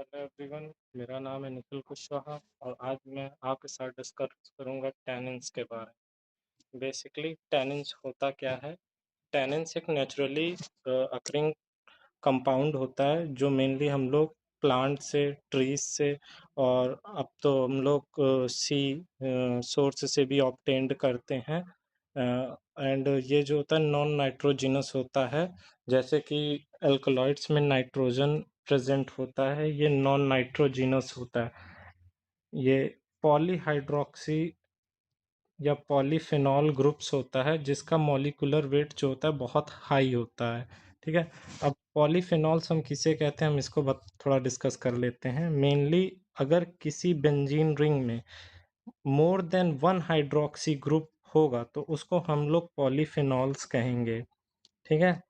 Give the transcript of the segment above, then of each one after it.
Hello everyone. मेरा नाम है निखिल कुशवाहा और आज मैं आपके साथ डिस्कस करूंगा टैनिन्स के बारे में। बेसिकली टैनिन्स होता क्या है? टैनिन्स एक नेचुरली अकरिंग कंपाउंड होता है जो मेनली हम लोग प्लांट से, ट्रीज से और अब तो हम लोग सी सोर्स से भी ऑब्टेन्ड करते हैं। एंड ये जो होता है नॉन नाइट्रोजिनस होता है, जैसे कि अल्कलॉइड्स में नाइट्रोजन प्रेजेंट होता है, ये नॉन नाइट्रोजिनस होता है। ये पॉलीहाइड्रोक्सी या पॉलीफेनॉल ग्रुप्स होता है जिसका मॉलिक्यूलर वेट जो होता है बहुत हाई होता है। ठीक है। अब पॉलीफेनॉल्स हम किसे कहते हैं, हम इसको थोड़ा डिस्कस कर लेते हैं। मेनली अगर किसी बेंजीन रिंग में more than one hydroxy group होगा तो उसको हम लोग पॉलीफेनॉल्स कहेंगे। ठीक है।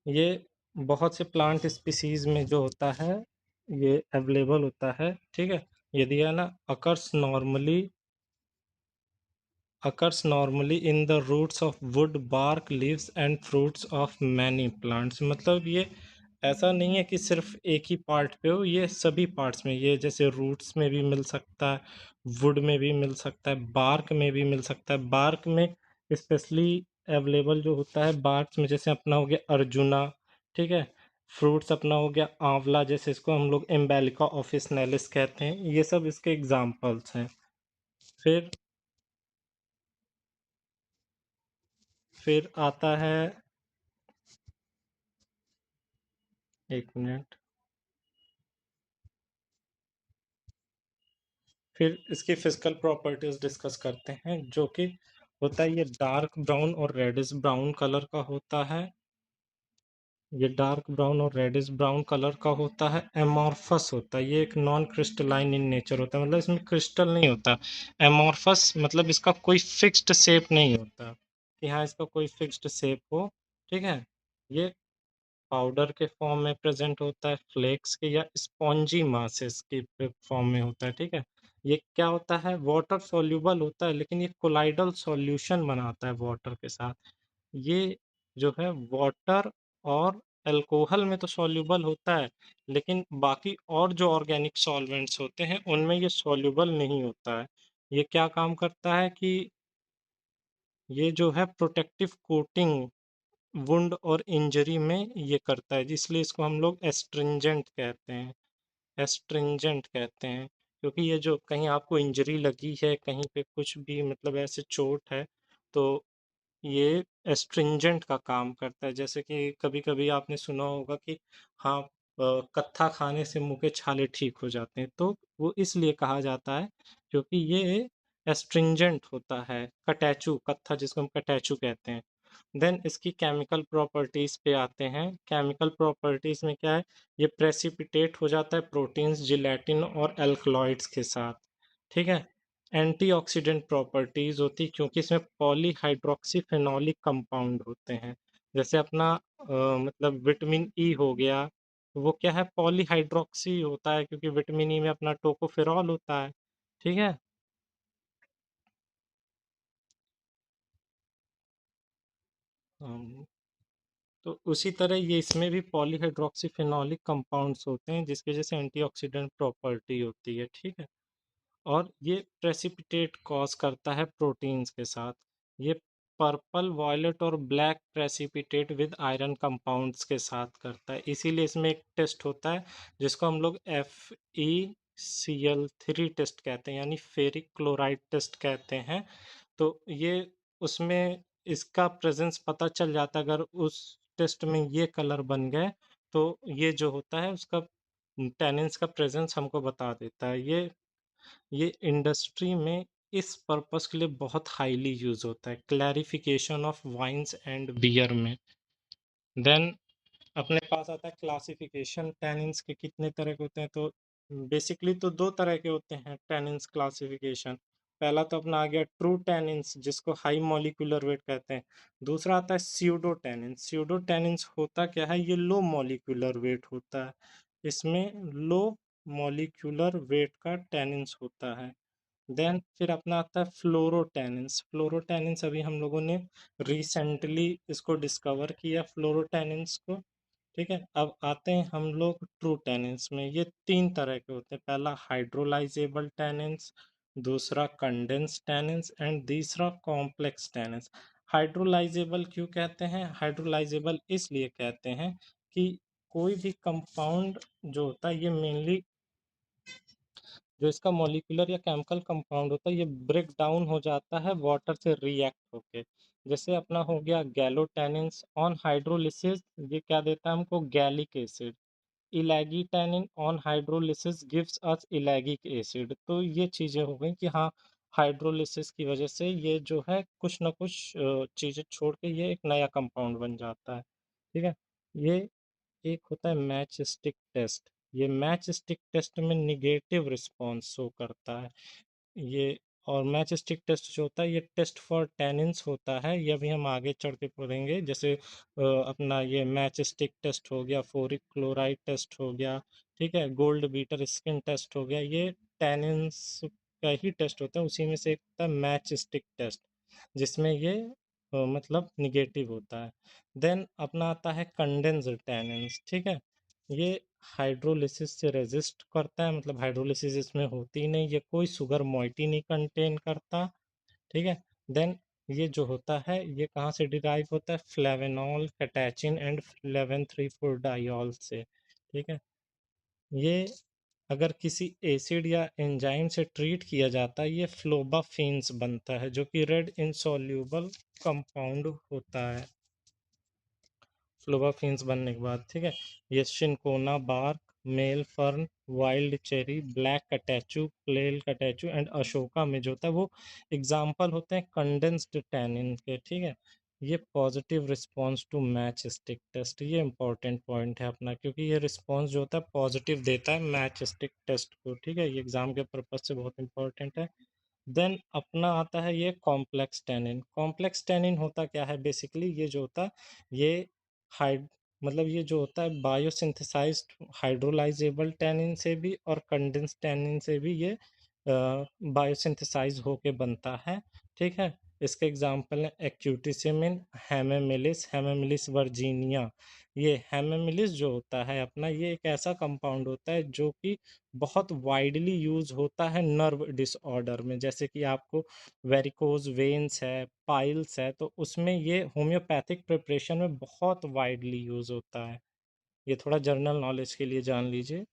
ये बहुत से प्लांट स्पीसीज में जो होता है ये अवेलेबल होता है। ठीक है। ये दिया ना, occurs normally in the roots of wood, bark, leaves and fruits of many plants। मतलब ये ऐसा नहीं है कि सिर्फ एक ही पार्ट पे हो, ये सभी पार्ट्स में, ये जैसे रूट्स में भी मिल सकता है, वुड में भी मिल सकता है, बार्क में भी मिल सकता है। बार्क में स्पेशली अवेलेबल जो होता है बार्क में, जैसे अपना हो गया अर्जुना। ठीक है। फ्रूट्स अपना हो गया आंवला, जैसे इसको हम लोग एम्बेलिका ऑफिसनेलिस कहते हैं। ये सब इसके एग्जाम्पल्स हैं। फिर फिर आता है, एक मिनट, फिर इसकी फिजिकल प्रॉपर्टीज डिस्कस करते हैं, जो कि होता है ये डार्क ब्राउन और रेडिश ब्राउन कलर का होता है। ये डार्क ब्राउन और रेडिश ब्राउन कलर का होता है। एमॉर्फस होता है, ये एक नॉन क्रिस्टलाइन इन नेचर होता है, मतलब इसमें क्रिस्टल नहीं होता। एमॉर्फस मतलब इसका कोई फिक्स्ड शेप नहीं होता कि हाँ इसका कोई फिक्स्ड शेप हो। ठीक है। ये पाउडर के फॉर्म में प्रेजेंट होता है, फ्लेक्स के या स्पॉन्जी मासेस के फॉर्म में होता है। ठीक है। ये क्या होता है, वाटर सॉल्यूबल होता है, लेकिन ये कोलाइडल सॉल्यूशन बनाता है वाटर के साथ। ये जो है वाटर और अल्कोहल में तो सॉल्यूबल होता है, लेकिन बाकी और जो ऑर्गेनिक सॉल्वेंट्स होते हैं उनमें ये सॉल्यूबल नहीं होता है। ये क्या काम करता है कि ये जो है प्रोटेक्टिव कोटिंग वुंड और इंजरी में ये करता है, इसलिए इसको हम लोग एस्ट्रिंजेंट कहते हैं। एस्ट्रिंजेंट कहते हैं क्योंकि ये जो कहीं आपको इंजरी लगी है, कहीं पे कुछ भी मतलब ऐसे चोट है, तो ये एस्ट्रिंजेंट का काम करता है। जैसे कि कभी कभी आपने सुना होगा कि हाँ, कत्था खाने से मुंह के छाले ठीक हो जाते हैं, तो वो इसलिए कहा जाता है क्योंकि ये एस्ट्रिंजेंट होता है। कटैचू, कत्था जिसको हम कटैचू कहते हैं। देन इसकी केमिकल प्रॉपर्टीज पे आते हैं। केमिकल प्रॉपर्टीज में क्या है, ये प्रेसिपिटेट हो जाता है प्रोटीन्स, जिलेटिन और एल्कलॉइड्स के साथ। ठीक है। एंटीऑक्सीडेंट प्रॉपर्टीज होती है क्योंकि इसमें पॉलीहाइड्रोक्सीफेनोलिक कंपाउंड होते हैं। जैसे अपना मतलब विटामिन ई हो गया, वो क्या है, पॉलीहाइड्रोक्सी होता है क्योंकि विटामिन ई में अपना टोकोफेरॉल होता है। ठीक है। अम, तो उसी तरह ये इसमें भी पॉलीहाइड्रोक्सीफेनोलिक कंपाउंड्स होते हैं जिसकी वजह से एंटीऑक्सीडेंट प्रॉपर्टी होती है। ठीक है। और ये प्रेसिपिटेट कॉज करता है प्रोटीन्स के साथ। ये पर्पल, वॉयलेट और black precipitate with iron compounds के साथ करता है। इसीलिए इसमें एक टेस्ट होता है जिसको हम लोग FeCl3 टेस्ट कहते हैं, यानी फेरिक क्लोराइड टेस्ट कहते हैं। तो ये उसमें इसका प्रेजेंस पता चल जाता है। अगर उस टेस्ट में ये कलर बन गए तो ये जो होता है उसका टैनिन्स का प्रेजेंस हमको बता देता है। ये इंडस्ट्री में इस पर्पस के लिए बहुत हाईली यूज होता है, clarification of wines and beer में। देन अपने पास आता है क्लासिफिकेशन। टैनिन्स के कितने तरह के होते हैं, तो बेसिकली तो दो तरह के होते हैं टैनिन्स क्लासिफिकेशन। पहला तो अपना आ गया ट्रू टैनिन्स जिसको हाई मॉलिक्यूलर वेट कहते हैं। दूसरा आता है स्यूडो टैनिन्स। स्यूडो टैनिन्स होता क्या है, ये लो मॉलिक्यूलर वेट होता है। इसमें लो मॉलिक्यूलर वेट का टैनिन्स होता है। देन फिर अपना आता है फ्लोरोटेनिन्स। फ्लोरोटेनिन्स अभी हम लोगों ने रिसेंटली इसको डिस्कवर किया, फ्लोरोटेनिन्स को। ठीक है? अब आते हैं हम लोग ट्रू टैनिन्स में। ये 3 तरह के होते हैं। पहला हाइड्रोलाइज़ेबल टैनिन्स, दूसरा कंडेंस्ड टैनिन्स एंड तीसरा कॉम्प्लेक्स टैनिन्स। हाइड्रोलाइज़ेबल क्यों कहते हैं? हाइड्रोलाइज़ेबल इसलिए कहते हैं कि कोई भी कंपाउंड जो होता है ये मेनली जो इसका मॉलिक्यूलर या केमिकल कंपाउंड होता है ये ब्रेक डाउन हो जाता है वाटर से रिएक्ट होके। जैसे अपना हो गया गैलोटैनिन्स ऑन हाइड्रोलिसिस, ये क्या देता है हमको? Gallic acid. Ellagitannin on hydrolysis gives us ellagic acid. तो ये चीज़ें हो गई कि हाँ, हाइड्रोलिसिस की वजह से ये जो है कुछ ना कुछ चीज़ें छोड़ के ये एक नया कंपाउंड बन जाता है। ठीक है? ये एक होता है मैच स्टिक टेस्ट। ये मैच स्टिक टेस्ट में निगेटिव रिस्पॉन्स शो करता है। ये और मैच स्टिक टेस्ट जो होता है ये टेस्ट फॉर टैनिन्स होता है। ये अभी हम आगे चढ़ के पढ़ेंगे। जैसे अपना ये मैच स्टिक टेस्ट हो गया, फोरिक क्लोराइड टेस्ट हो गया, ठीक है, गोल्ड बीटर स्किन टेस्ट हो गया। ये टैनिन्स का ही टेस्ट होता है। उसी में से एक होता है मैच स्टिक टेस्ट, जिसमें ये मतलब निगेटिव होता है। देन अपना आता है कंडेंस्ड टैनिन्स। ठीक है, ये हाइड्रोलिसिस से रेजिस्ट करता है, मतलब हाइड्रोलिसिस इसमें होती ही नहीं, ये कोई शुगर मोइटी नहीं कंटेन करता। ठीक है, देन ये जो होता है ये कहाँ से डिराइव होता है? फ्लेवेनॉल, कैटेचिन एंड फ्लेवेन 3,4 डाइऑल से। ठीक है, ये अगर किसी एसिड या एंजाइम से ट्रीट किया जाता है ये फ्लोबाफेन्स बनता है, जो कि रेड इनसॉल्यूबल कंपाउंड होता है फ्लोबाफिन्स बनने के बाद। ठीक है, ये cinchona bark, male fern, wild cherry, black catechu, pale catechu and Ashoka में जो होता है वो एग्जाम्पल होते हैं कंडेंस्ड टैनिन के। ठीक है, ये positive response to match stick test, ये इंपॉर्टेंट पॉइंट है अपना, क्योंकि ये रिस्पॉन्स जो होता है पॉजिटिव देता है मैच स्टिक टेस्ट को। ठीक है, ये एग्जाम के पर्पज से बहुत इंपॉर्टेंट है। देन अपना आता है ये कॉम्प्लेक्स टेनिन। कॉम्प्लेक्स टेनिन होता क्या है? बेसिकली ये जो होता है ये हाइड मतलब ये जो होता है बायोसिंथेसाइज्ड हाइड्रोलाइजेबल टेनिन से भी और कंडेंस टेनिन से भी ये बायोसिंथेसाइज होके बनता है। ठीक है, इसके एग्जांपल है एक्यूटिसिमिन, हेमेमिलिस वर्जीनिया। ये हेमेमिलिस जो होता है अपना ये एक ऐसा कंपाउंड होता है जो कि बहुत वाइडली यूज़ होता है नर्व डिसऑर्डर में। जैसे कि आपको वेरिकोज़ वेन्स है, पाइल्स है, तो उसमें ये होम्योपैथिक प्रिपरेशन में बहुत वाइडली यूज़ होता है। ये थोड़ा जनरल नॉलेज के लिए जान लीजिए।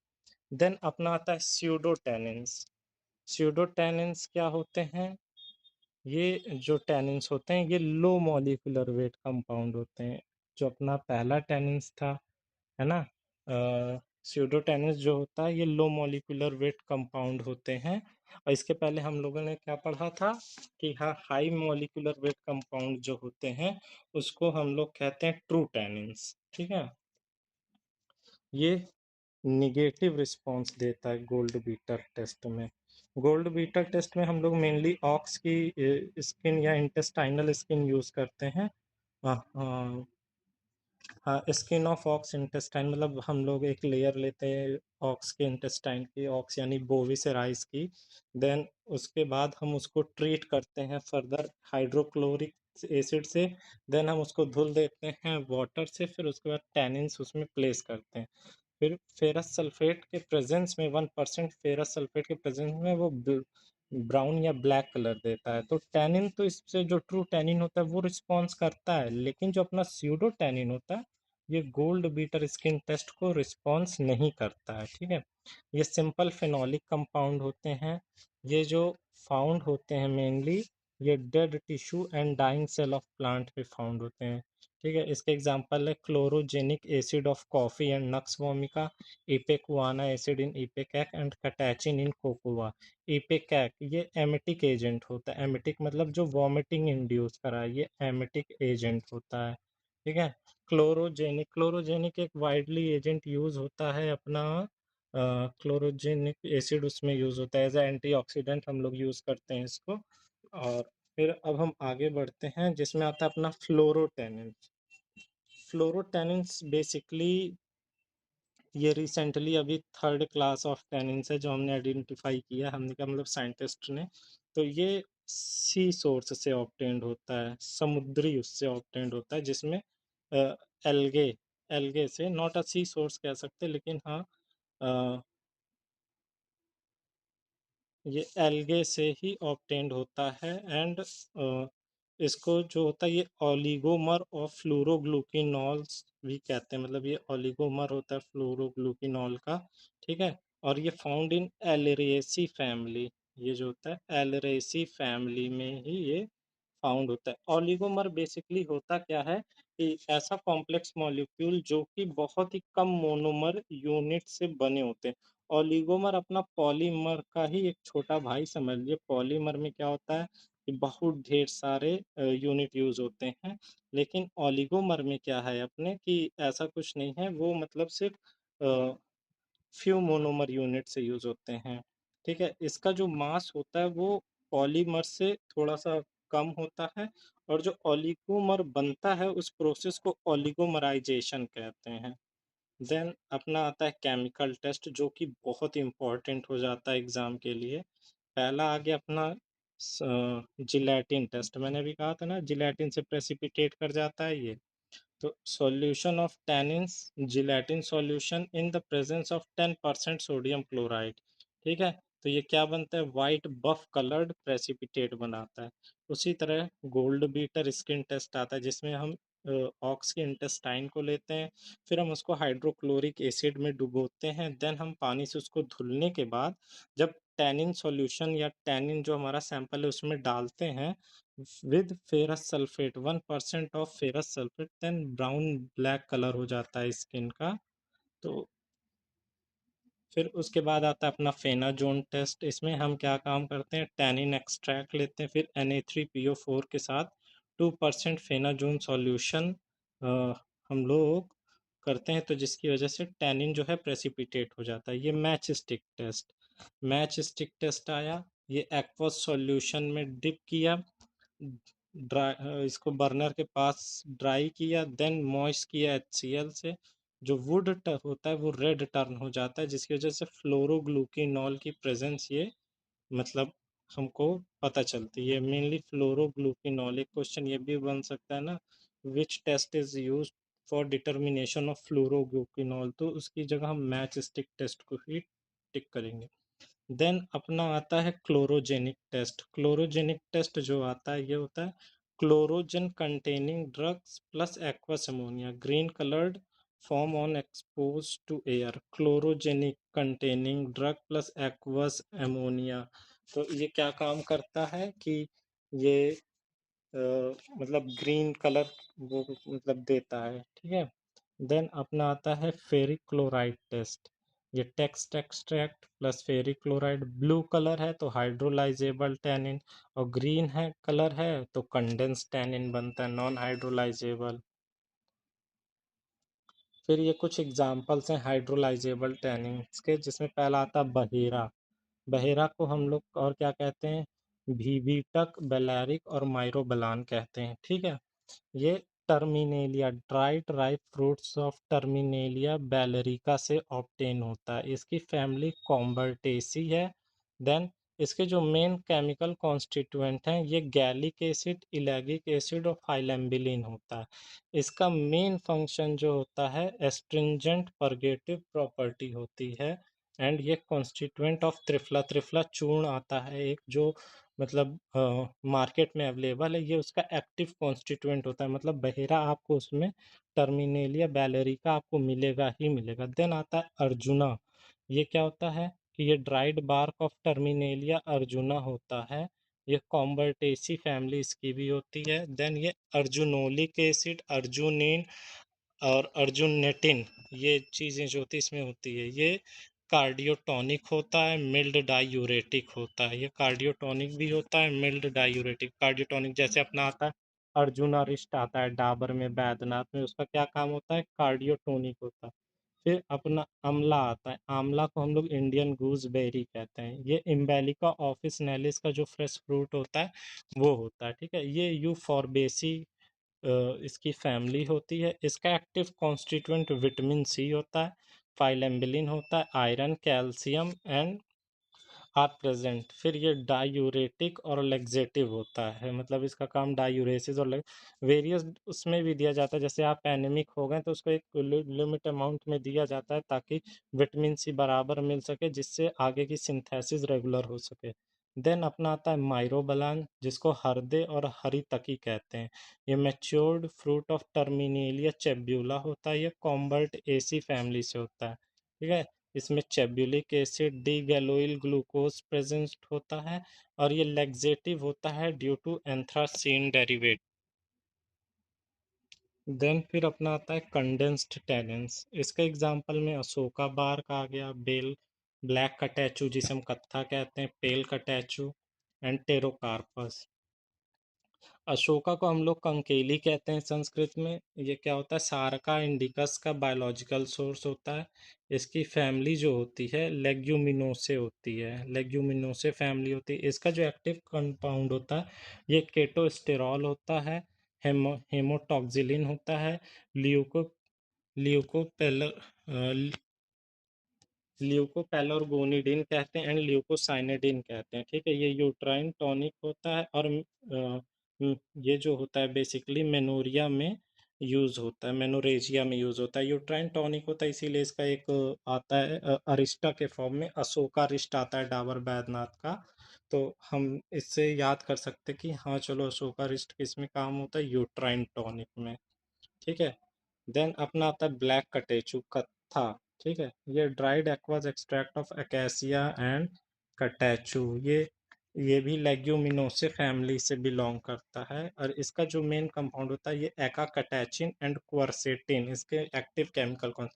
देन अपना आता है स्यूडोटेनिन्स। स्यूडोटेनिन्स क्या होते हैं? ये जो टैनिन्स होते हैं ये लो मॉलिक्यूलर वेट कंपाउंड होते हैं। जो अपना पहला टैनिन्स था, है ना, स्यूडोटेनिस जो होता है ये लो मॉलिक्यूलर वेट कंपाउंड होते हैं। और इसके पहले हम लोगों ने क्या पढ़ा था कि हाँ, हाई मॉलिक्यूलर वेट कंपाउंड जो होते हैं उसको हम लोग कहते हैं ट्रू टैनिन्स। ठीक है, ये निगेटिव रिस्पॉन्स देता है गोल्ड बीटर टेस्ट में। गोल्ड बीटर टेस्ट में हम लोग मेनली ऑक्स की स्किन या इंटेस्टाइनल स्किन यूज करते हैं। हाँ, हाँ, स्किन ऑफ ऑक्स इंटेस्टाइन, मतलब हम लोग एक लेयर लेते हैं ऑक्स के इंटेस्टाइन की, ऑक्स यानी बोविसेराइस की। देन उसके बाद हम उसको ट्रीट करते हैं फर्दर हाइड्रोक्लोरिक एसिड से। देन हम उसको धुल देते हैं वाटर से, फिर उसके बाद टैनिन्स उसमें प्लेस करते हैं। फिर फेरस सल्फेट के प्रेजेंस में 1% फेरस सल्फेट के प्रेजेंस में वो ब्राउन या ब्लैक कलर देता है। तो टैनिन तो इससे जो ट्रू टैनिन होता है वो रिस्पॉन्स करता है, लेकिन जो अपना स्यूडो टैनिन होता है ये गोल्ड बीटर स्किन टेस्ट को रिस्पॉन्स नहीं करता है। ठीक है, ये सिंपल फिनोलिक कंपाउंड होते हैं। ये जो फाउंड होते हैं मेनली ये dead tissue and dying cell of plant पे फाउंड होते हैं। ठीक है, इसके एग्जांपल है chlorogenic acid of coffee and nux vomica, ipecacuanha acid in ipecac and catechin in cocoa. Ipecac ये एमिटिक एजेंट होता है। एमिटिक मतलब जो वॉमिटिंग इंड्यूस करा है, ये एमिटिक एजेंट होता है। ठीक है, क्लोरोजेनिक एक वाइडली एजेंट यूज होता है अपना क्लोरोजेनिक एसिड उसमें यूज होता है एज एंटीऑक्सीडेंट, हम लोग यूज करते हैं इसको। और फिर अब हम आगे बढ़ते हैं जिसमें आता है अपना फ्लोरोटेनिन। फ्लोरोटेनिन्स बेसिकली ये रिसेंटली अभी थर्ड क्लास ऑफ टेनिन्स है जो हमने आइडेंटिफाई किया, हमने क्या मतलब साइंटिस्ट ने। तो ये सी सोर्स से ऑब्टेन्ड होता है, समुद्री उससे ऑब्टेन्ड होता है, जिसमें एल्गे एल्गे से, नॉट अ सी सोर्स कह सकते, लेकिन हाँ ये एल्गे से ही ऑब्टेन्ड होता है। एंड इसको जो होता है ये ओलिगोमर ऑफ फ्लोरोग्लूकिनॉल्स भी कहते हैं, मतलब ये ओलिगोमर होता है फ्लोरोग्लूकिनॉल का, ठीक है। और ये फाउंड इन एलरेसी फैमिली, ये जो होता है एलरेसी फैमिली में ही ये फाउंड होता है। ओलिगोमर बेसिकली होता क्या है कि ऐसा कॉम्प्लेक्स मॉलिक्यूल जो कि बहुत ही कम मोनोमर यूनिट से बने होते हैं। ओलिगोमर अपना पॉलीमर का ही एक छोटा भाई समझ लीजिए। पॉलीमर में क्या होता है कि बहुत ढेर सारे यूनिट यूज होते हैं, लेकिन ओलिगोमर में क्या है अपने कि ऐसा कुछ नहीं है, वो मतलब सिर्फ फ्यू मोनोमर यूनिट से यूज होते हैं, ठीक है। इसका जो मास होता है वो पॉलीमर से थोड़ा सा कम होता है, और जो ओलिगोमर बनता है उस प्रोसेस को ओलिगोमराइजेशन कहते हैं। देन अपना आता है केमिकल टेस्ट, जो कि बहुत इम्पोर्टेंट हो जाता है एग्जाम के लिए। पहला आ गया अपना जिलेटिन टेस्ट, मैंने भी कहा था ना जिलेटिन से प्रेसिपिटेट कर जाता है ये। तो solution of tannins, gelatin solution in the presence of 10% sodium chloride, ठीक है। तो ये क्या बनता है, वाइट बफ कलर्ड प्रेसिपिटेट बनाता है। उसी तरह गोल्ड बीटर स्किन टेस्ट आता है, जिसमें हम ऑक्स के इंटेस्टाइन को लेते हैं, फिर हम उसको हाइड्रोक्लोरिक एसिड में डुबोते हैं, देन हम पानी से उसको धुलने के बाद जब टैनिन सॉल्यूशन या टैनिन जो हमारा सैंपल है उसमें डालते हैं with ferrous sulphate, 1% of ferrous sulphate, then brown black colour हो जाता है स्किन का। तो फिर उसके बाद आता है अपना फेनाजोन टेस्ट। इसमें हम क्या काम करते हैं, टैनिन एक्सट्रैक्ट लेते हैं, फिर Na3PO4 के साथ 2% फेनाजोन सॉल्यूशन हम लोग करते हैं, तो जिसकी वजह से टैनिन जो है प्रेसिपिटेट हो जाता है। ये match stick test, match stick test आया। ये एक्वस सॉल्यूशन में डिप किया, इसको बर्नर के पास ड्राई किया, देन मॉइस्ट किया HCl से, जो वुड होता है वो रेड टर्न हो जाता है, जिसकी वजह से फ्लोरोग्लूकिनॉल की प्रेजेंस ये मतलब हमको पता चलती है। मेनली फ्लोरोग्लूकिनॉल, एक क्वेश्चन ये भी बन सकता है ना, which test is use for determination of phloroglucinol, तो उसकी जगह हम मैच स्टिक टेस्ट को ही टिक करेंगे। देन अपना आता है क्लोरोजेनिक टेस्ट। क्लोरोजेनिक टेस्ट जो आता है ये होता है chlorogen containing drugs plus aqueous ammonia, green coloured form on expose to air, chlorogenic containing drug plus aqueous ammonia. तो ये क्या काम करता है कि ये मतलब ग्रीन कलर वो मतलब देता है, ठीक है। देन अपना आता है फेरिक क्लोराइड टेस्ट। ये text extract plus ferric chloride, blue colour है तो हाइड्रोलाइजेबल टैनिन, और ग्रीन है कलर है तो कंडेंस टैनिन बनता है, नॉन हाइड्रोलाइजेबल। फिर ये कुछ एग्जांपल्स हैं हाइड्रोलाइजेबल टैनिन्स के, जिसमें पहला आता है बहेरा। बहेरा को हम लोग और क्या कहते हैं, भीबीटक, बेलारिक और माइरोबलान कहते हैं, ठीक है। ये terminalia, dried ripe fruits of terminalia belerica से ऑब्टेन होता है। इसकी फैमिली कॉम्बर्टेसी है। देन इसके जो मेन केमिकल कॉन्स्टिट्यूएंट हैं ये गैलिक एसिड, इलैगिक एसिड और फाइलेम्बिलिन होता है। इसका मेन फंक्शन जो होता है एस्ट्रिंजेंट परगेटिव प्रॉपर्टी होती है। एंड ये कॉन्स्टिट्यूएंट ऑफ त्रिफला, त्रिफला चूर्ण आता है एक जो मतलब मार्केट में अवेलेबल है, ये उसका एक्टिव कॉन्स्टिट्यूएंट होता है। मतलब बहेरा आपको उसमें टर्मिनेलिया बैलेरिका आपको मिलेगा ही मिलेगा। देन आता है अर्जुना। ये क्या होता है कि ये dried bark of Terminalia arjuna होता है। ये कॉम्बर्टेसी फैमिली इसकी भी होती है। देन ये अर्जुनोलिक एसिड, अर्जुनिन और अर्जुनेटिन, ये चीज़ें जो होती है इसमें होती है। ये कार्डियोटॉनिक होता है, मिल्ड डायूरेटिक होता है। ये कार्डियोटॉनिक भी होता है, मिल्ड डायूरेटिक। कार्डियोटॉनिक जैसे अपना आता है अर्जुना रिस्ट आता है डाबर में, बैद्यनाथ में, उसका क्या काम होता है, कार्डियोटोनिक होता है। फिर अपना आंवला आता है, आंवला को हम लोग इंडियन गूसबेरी कहते हैं। ये इम्बेलिका ऑफिसनेलिस का जो फ्रेश फ्रूट होता है वो होता है, ठीक है। ये यूफॉर्बेसी इसकी फैमिली होती है। इसका एक्टिव कॉन्स्टिट्यूएंट विटामिन सी होता है, फाइलेम्बिलिन होता है, iron, calcium and are present. फिर ये डायूरेटिक और लैक्सेटिव होता है, मतलब इसका काम डायूरेसिस और वेरियस उसमें भी दिया जाता है। जैसे आप एनीमिक हो गए तो उसको एक लिमिट अमाउंट में दिया जाता है ताकि विटामिन सी बराबर मिल सके, जिससे आगे की सिंथेसिस रेगुलर हो सके। देन अपना आता है माइरोबलान, जिसको हरदे और हरी तकी कहते हैं। ये मैच्योर्ड फ्रूट ऑफ टर्मिनेलिया चेब्यूला होता है। ये कॉम्बर्ट एसी फैमिली से होता है। ठीक है। इसमें chebulic acid D galloyl glucose present होता है, और ये लैक्सेटिव होता है due to anthracene derivative. Then फिर अपना आता है कंडेंस्ड टैनिन्स। इसका एग्जांपल में अशोका बार्क आ गया, बेल ब्लैक कटैचू जिसे हम कत्था कहते हैं, पेल कटैचू एंड टेरोकार्पस। अशोका को हम लोग कंकेली कहते हैं संस्कृत में। ये क्या होता है, सारका इंडिकस का बायोलॉजिकल सोर्स होता है। इसकी फैमिली जो होती है लेग्यूमिनोसे होती है, लेग्यूमिनोसे फैमिली होती है। इसका जो एक्टिव कंपाउंड होता है ये केटोस्टेरॉल होता है, हेमोटॉक्सिलिन होता है, ल्यूको ल्यूकोपेलर ल्यूकोपेलॉर्गोनिडिन कहते हैं एंड ल्यूकोसाइनिडिन कहते हैं। ठीक है। ये यूट्राइन टॉनिक होता है, और ये जो होता है बेसिकली मेनोरिया में यूज होता है, मेनोरेजिया में यूज होता है। यूट्राइन टॉनिक होता है, इसीलिए इसका एक आता है अरिस्टा के फॉर्म में, अशोका अरिष्ट आता है डाबर बैद्यनाथ का। तो हम इससे याद कर सकते हैं कि हाँ चलो अशोका अरिष्ट किस में काम होता है, यूट्राइन टॉनिक में। ठीक है। देन अपना आता है ब्लैक कटेचू कत्था। ठीक है। ये dried aqueous extract of acacia and catechu, ये भी लेग्यूमिनोसे फैमिली से बिलोंग करता है, और इसका जो मेन कंपाउंड होता है ये एकाकटैचिन एंड क्वर्सेटिन। इसके एक्टिव केमिकल कौन,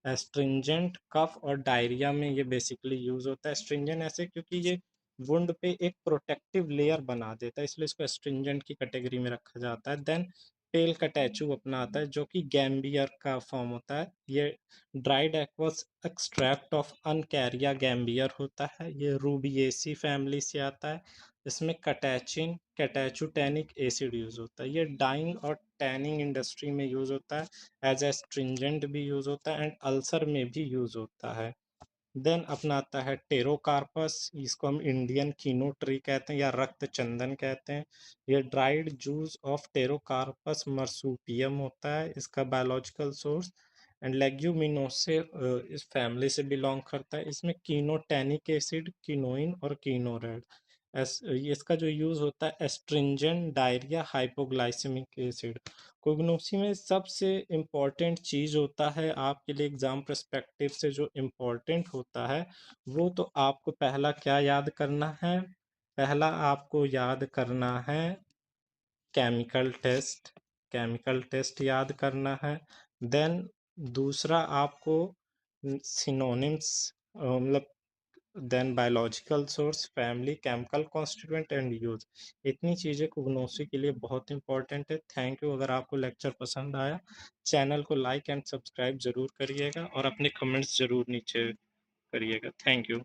एस्ट्रिंजेंट, कफ और डायरिया में ये बेसिकली यूज होता है। एस्ट्रिंजेंट ऐसे क्योंकि ये वुंड पे एक प्रोटेक्टिव लेयर बना देता है, इसलिए इसको एस्ट्रिंजेंट की कैटेगरी में रखा जाता है। देन पेल कटैचू अपना आता है जो कि गैम्बियर का फॉर्म होता है। ये dried aqueous extract of uncaria gambier होता है। ये रूबिएसी फैमिली से आता है। इसमें catechin catechu tannic acid use होता है। ये डाइंग और टैनिंग इंडस्ट्री में यूज होता है, एज एस्ट्रिंजेंट भी यूज होता है, एंड अल्सर में भी यूज होता है। देन अपना आता है टेरोकार्पस, इसको हम इंडियन कीनो ट्री कहते हैं या रक्त चंदन कहते हैं। ये ड्राइड जूस ऑफ टेरोकार्पस मर्सूपियम होता है, इसका बायोलॉजिकल सोर्स, एंड लेग्यूमिनोसे इस फैमिली से बिलोंग करता है। इसमें कीनोटैनिक एसिड, कीनोइन और कीनोरेड, इसका जो यूज होता है एस्ट्रिंजेंट, डायरिया, हाइपोग्लाइसेमिक एसिड। कोगनोसी में सबसे इम्पॉर्टेंट चीज होता है आपके लिए एग्जाम पर्सपेक्टिव से, जो इम्पोर्टेंट होता है वो तो आपको पहला क्या याद करना है, पहला आपको याद करना है केमिकल टेस्ट, केमिकल टेस्ट याद करना है। देन दूसरा आपको सिनोनिम्स, मतलब then biological source, family, chemical constituent and use. इतनी चीज़ें कुग्नोसी के लिए बहुत इंपॉर्टेंट है। Thank you. अगर आपको लेक्चर पसंद आया, चैनल को लाइक एंड सब्सक्राइब जरूर करिएगा, और अपने कमेंट्स जरूर नीचे करिएगा। Thank you.